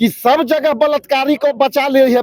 कि सब जगह बलात्कारी को बचा ले रही है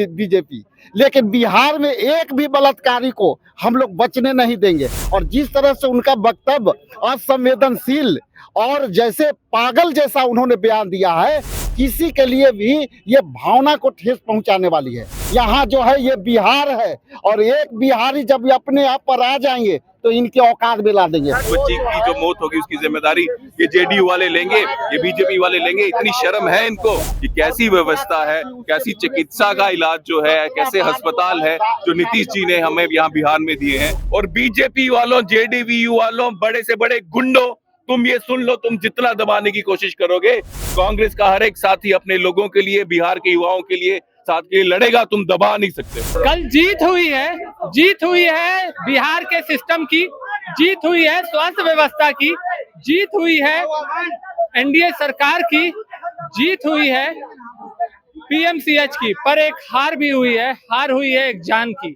बीजेपी, लेकिन बिहार में एक भी बलात्कारी को हम लोग बचने नहीं देंगे। और जिस तरह से उनका वक्तव्य असंवेदनशील और जैसे पागल जैसा उन्होंने बयान दिया है, किसी के लिए भी ये भावना को ठेस पहुंचाने वाली है। यहाँ जो है ये बिहार है, और एक बिहारी जब अपने आप पर आ जाएंगे तो इनके औकात में ला देंगे। बच्ची की जो मौत होगी उसकी जिम्मेदारी ये जेडीयू वाले लेंगे, ये बीजेपी वाले लेंगे। इतनी शर्म है इनको कि कैसी व्यवस्था है, कैसी चिकित्सा का इलाज जो है, कैसे अस्पताल है जो नीतीश जी ने हमें यहाँ बिहार में दिए हैं। और बीजेपी वालों, जेडीयू वालों, बड़े से बड़े गुंडों, तुम ये सुन लो, तुम जितना दबाने की कोशिश करोगे, कांग्रेस का हर एक साथी अपने लोगों के लिए, बिहार के युवाओं के लिए साथ के लड़ेगा, तुम दबा नहीं सकते। कल जीत हुई है बिहार के सिस्टम की, जीत हुई है स्वास्थ्य व्यवस्था की, जीत हुई है एनडीए सरकार की, जीत हुई है पीएमसीएच की। पर एक हार भी हुई है, हार हुई है एक जान की,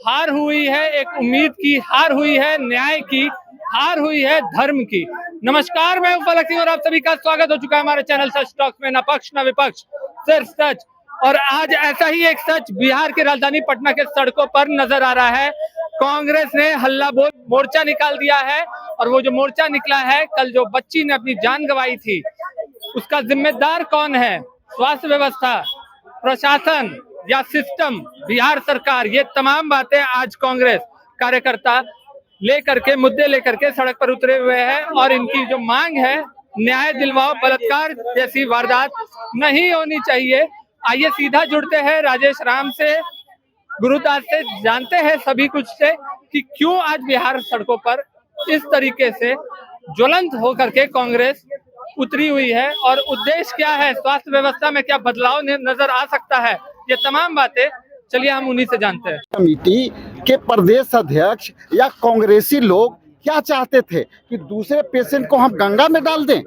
हार हुई है एक उम्मीद की, हार हुई है न्याय की, हार हुई है धर्म की। नमस्कार, मैं फलक सिंह और आप सभी का स्वागत हो चुका है हमारे चैनल सच टॉक्स में। न पक्ष न विपक्ष, सिर्फ सच। और आज ऐसा ही एक सच बिहार की राजधानी पटना के सड़कों पर नजर आ रहा है। कांग्रेस ने हल्ला बोल मोर्चा निकाल दिया है, और वो जो मोर्चा निकला है, कल जो बच्ची ने अपनी जान गंवाई थी, उसका जिम्मेदार कौन है? स्वास्थ्य व्यवस्था, प्रशासन या सिस्टम, बिहार सरकार? ये तमाम बातें आज कांग्रेस कार्यकर्ता लेकर के, मुद्दे लेकर के सड़क पर उतरे हुए हैं। और इनकी जो मांग है, न्याय दिलवाओ, बलात्कार जैसी वारदात नहीं होनी चाहिए। आइए सीधा जुड़ते हैं राजेश राम से, गुरुदास से, जानते हैं सभी कुछ से कि क्यों आज बिहार सड़कों पर इस तरीके से ज्वलंत होकर के कांग्रेस उतरी हुई है, और उद्देश्य क्या है, स्वास्थ्य व्यवस्था में क्या बदलाव नजर आ सकता है। ये तमाम बातें चलिए हम उन्हीं से जानते हैं। कमेटी के प्रदेश अध्यक्ष या कांग्रेसी लोग क्या चाहते थे कि दूसरे पेशेंट को हम गंगा में डाल दें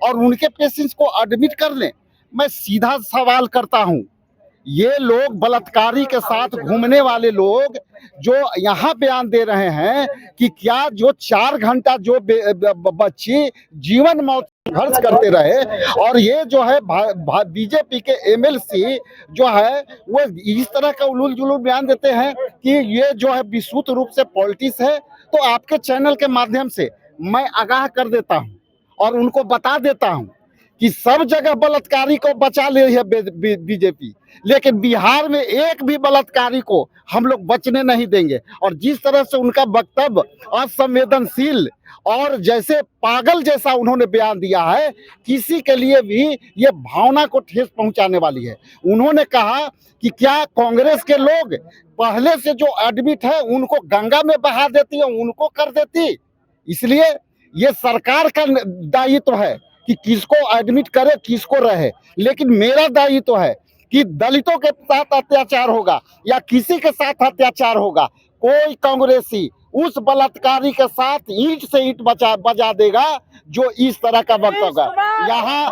और उनके पेशेंट्स को एडमिट कर लें? मैं सीधा सवाल करता हूं, ये लोग बलात्कारी के साथ घूमने वाले लोग जो यहाँ बयान दे रहे हैं कि क्या जो 4 घंटा जो बच्ची जीवन मौत संघर्ष करते रहे, और ये जो है बीजेपी के एमएलसी जो है वो इस तरह का उलूल जुलूल बयान देते हैं कि ये जो है विस्तृत रूप से पॉलिटिक्स है। तो आपके चैनल के माध्यम से मैं आगाह कर देता हूँ और उनको बता देता हूँ कि सब जगह बलात्कारी को बचा ले रही है बीजेपी, लेकिन बिहार में एक भी बलात्कारी को हम लोग बचने नहीं देंगे। और जिस तरह से उनका वक्तव्य असंवेदनशील और जैसे पागल जैसा उन्होंने बयान दिया है, किसी के लिए भी ये भावना को ठेस पहुंचाने वाली है। उन्होंने कहा कि क्या कांग्रेस के लोग पहले से जो एडमिट है उनको गंगा में बहा देती है, उनको कर देती। इसलिए ये सरकार का दायित्व है कि किसको एडमिट करे, किसको रहे। लेकिन मेरा दायित्व है कि दलितों के साथ अत्याचार होगा या किसी के साथ अत्याचार होगा, कोई कांग्रेसी उस बलात्कारी के साथ ईंट से ईंट बजा देगा जो इस तरह का वक्त होगा। यहाँ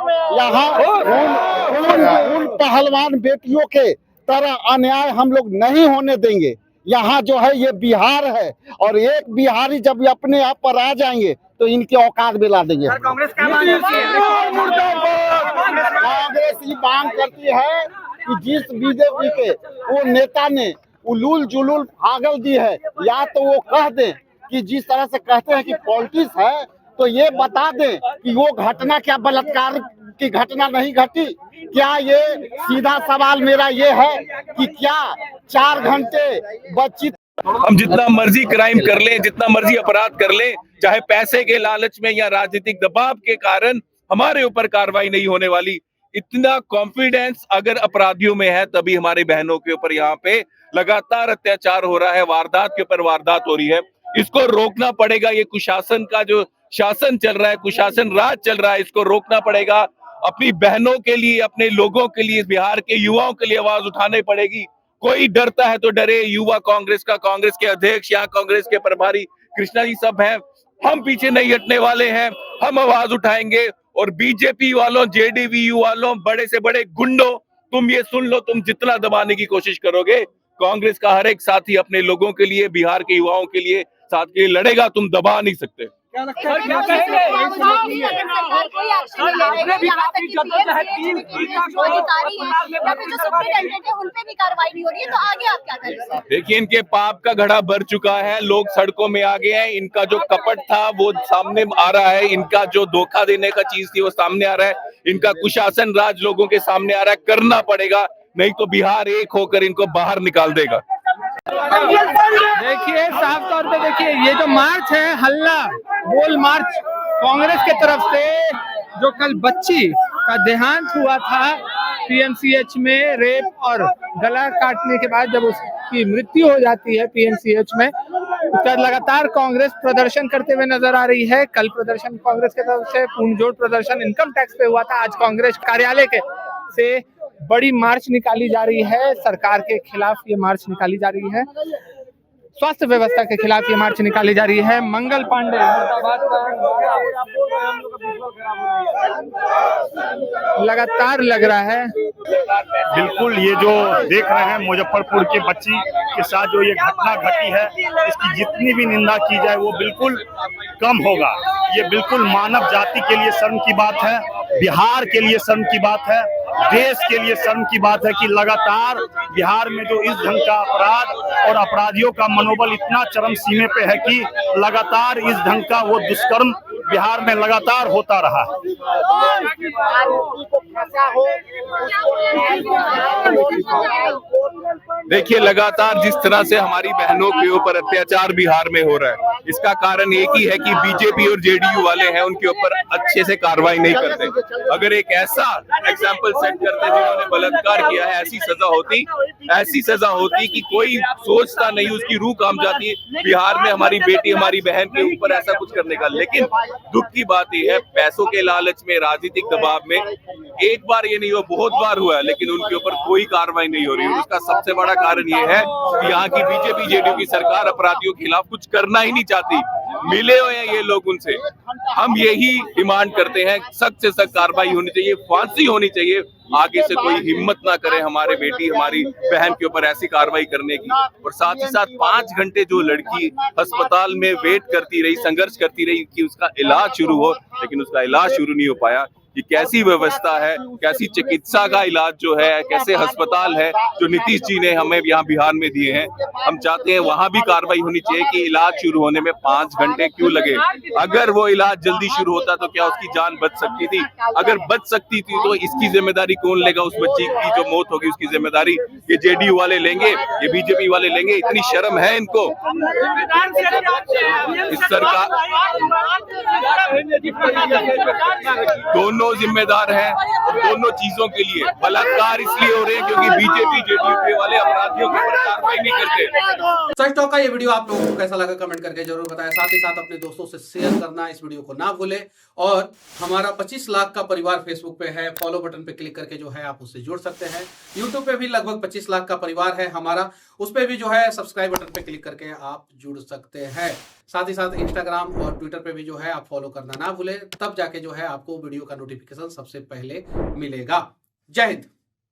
उन पहलवान बेटियों के तरह अन्याय हम लोग नहीं होने देंगे। यहाँ जो है ये बिहार है, और एक बिहारी जब अपने आप पर आ जाएंगे तो इनके औकात में ला देंगे। कांग्रेस क्या मांग करती है? कांग्रेस ये मांग करती है कि जिस बीजेपी के वो नेता ने उलूल जुलूल पागल दी है, या तो वो कह दें कि जिस तरह से कहते हैं कि पॉलिटिक्स है, तो ये बता दें कि वो घटना क्या बलात्कार की घटना नहीं घटी। क्या ये सीधा सवाल मेरा ये है कि क्या 4 घंटे बच्ची, हम जितना मर्जी क्राइम कर लें, जितना मर्जी अपराध कर लें, चाहे पैसे के लालच में या राजनीतिक दबाव के कारण, हमारे ऊपर कार्रवाई नहीं होने वाली। इतना कॉन्फिडेंस अगर अपराधियों में है, तभी हमारी बहनों के ऊपर यहाँ पे लगातार अत्याचार हो रहा है, वारदात के ऊपर वारदात हो रही है। इसको रोकना पड़ेगा। ये कुशासन का जो शासन चल रहा है, कुशासन राज चल रहा है, इसको रोकना पड़ेगा। अपनी बहनों के लिए, अपने लोगों के लिए, बिहार के युवाओं के लिए आवाज उठानी पड़ेगी। कोई डरता है तो डरे। युवा कांग्रेस का, कांग्रेस के अध्यक्ष, यहाँ कांग्रेस के प्रभारी कृष्णा जी सब हैं। हम पीछे नहीं हटने वाले हैं, हम आवाज उठाएंगे। और बीजेपी वालों, जेडीयू वालों, बड़े से बड़े गुंडों, तुम ये सुन लो, तुम जितना दबाने की कोशिश करोगे, कांग्रेस का हर एक साथी अपने लोगों के लिए, बिहार के युवाओं के लिए साथ के लिए लड़ेगा, तुम दबा नहीं सकते। क्या लगता है, क्या कहेंगे? देखिए, इनके पाप का घड़ा भर चुका है, लोग सड़कों में आ गए हैं, इनका जो कपट था वो सामने आ रहा है, इनका जो धोखा देने का चीज थी वो सामने आ रहा है, इनका कुशासन राज लोगों के सामने आ रहा है। करना पड़ेगा, नहीं तो बिहार एक होकर इनको बाहर निकाल देगा। देखिए साफ तौर पे देखिए, ये जो मार्च है, हल्ला बोल मार्च कांग्रेस के तरफ से, जो कल बच्ची का देहांत हुआ था पीएमसीएच में रेप और गला काटने के बाद जब उसकी मृत्यु हो जाती है पीएमसीएच में, उसका लगातार कांग्रेस प्रदर्शन करते हुए नजर आ रही है। कल प्रदर्शन कांग्रेस की तरफ से पूर्णजोड़ प्रदर्शन इनकम टैक्स पे हुआ था। आज कांग्रेस कार्यालय के से बड़ी मार्च निकाली जा रही है, सरकार के खिलाफ ये मार्च निकाली जा रही है, स्वास्थ्य व्यवस्था के खिलाफ ये मार्च निकाली जा रही है। मंगल पांडे लगातार लग रहा है। बिल्कुल, ये जो देख रहे हैं मुजफ्फरपुर के बच्ची के साथ जो ये घटना घटी है, इसकी जितनी भी निंदा की जाए वो बिल्कुल कम होगा। ये बिल्कुल मानव जाति के लिए शर्म की बात है, बिहार के लिए शर्म की बात है, देश के लिए शर्म की बात है कि लगातार बिहार में जो इस ढंग का अपराध और अपराधियों का मनोबल इतना चरम सीमे पे है कि लगातार इस ढंग का वो दुष्कर्म बिहार में लगातार होता रहा। देखिए, लगातार जिस तरह से हमारी बहनों के ऊपर अत्याचार बिहार में हो रहा है, इसका कारण एक ही है कि बीजेपी और जेडीयू वाले हैं, उनके ऊपर अच्छे से कार्रवाई नहीं करते। अगर एक ऐसा एग्जाम्पल सेट करते जिन्होंने बलात्कार किया है, ऐसी सजा होती कि कोई सोचता नहीं, उसकी रूह काम जाती। बिहार में हमारी बेटी, हमारी बहन के ऊपर ऐसा कुछ करने का। लेकिन दुख की बात यह है, पैसों के लालच में, राजनीतिक दबाव में, एक बार ये नहीं हुआ, बहुत बार हुआ है, लेकिन उनके ऊपर कोई कार्रवाई नहीं हो रही है। उसका सबसे बड़ा कारण ये है कि यहाँ की बीजेपी जेडीयू की सरकार अपराधियों के खिलाफ कुछ करना ही नहीं चाहती। मिले हुए हैं ये लोग उनसे। हम यही डिमांड करते हैं, सख्त से सख्त कार्रवाई होनी चाहिए, फांसी होनी चाहिए। आगे से कोई हिम्मत ना करे हमारे बेटी, हमारी बहन के ऊपर ऐसी कार्रवाई करने की। और साथ ही साथ 5 घंटे जो लड़की अस्पताल में वेट करती रही, संघर्ष करती रही कि उसका इलाज शुरू हो, लेकिन उसका इलाज शुरू नहीं हो पाया। ये कैसी व्यवस्था है, कैसी चिकित्सा का इलाज जो है, कैसे अस्पताल है जो नीतीश जी ने हमें यहाँ बिहार में दिए हैं। हम चाहते हैं वहां भी कार्रवाई होनी चाहिए कि इलाज शुरू होने में 5 घंटे क्यों लगे। अगर वो इलाज जल्दी शुरू होता तो क्या उसकी जान बच सकती थी? अगर बच सकती थी तो इसकी जिम्मेदारी कौन लेगा? उस बच्ची की जो मौत होगी उसकी जिम्मेदारी ये जेडीयू वाले लेंगे, ये बीजेपी वाले लेंगे? इतनी शर्म है इनको? इस सरकार दोनों जिम्मेदार हैं, दोनों चीजों के लिए। बलात्कार इसलिए हो रहे हैं क्योंकि बीजेपी जेडीयू वाले अपराधियों के ऊपर कार्रवाई नहीं करते। सच टॉक का ये वीडियो आप लोगों को कैसा लगा कमेंट करके जरूर बताएं। साथ ही साथ अपने दोस्तों से शेयर करना इस वीडियो को ना भूलें। और हमारा 25 लाख का परिवार फेसबुक पे है, फॉलो बटन पे क्लिक करके जो है आप उससे जुड़ सकते हैं। यूट्यूब पे भी लगभग 25 लाख का परिवार है हमारा, उस पे भी जो है सब्सक्राइब बटन पे क्लिक करके आप जुड़ सकते हैं। साथ ही साथ इंस्टाग्राम और ट्विटर पे भी जो है आप फॉलो करना ना भूलें, तब जाके जो है आपको वीडियो का नोटिफिकेशन सबसे पहले मिलेगा। जय हिंद।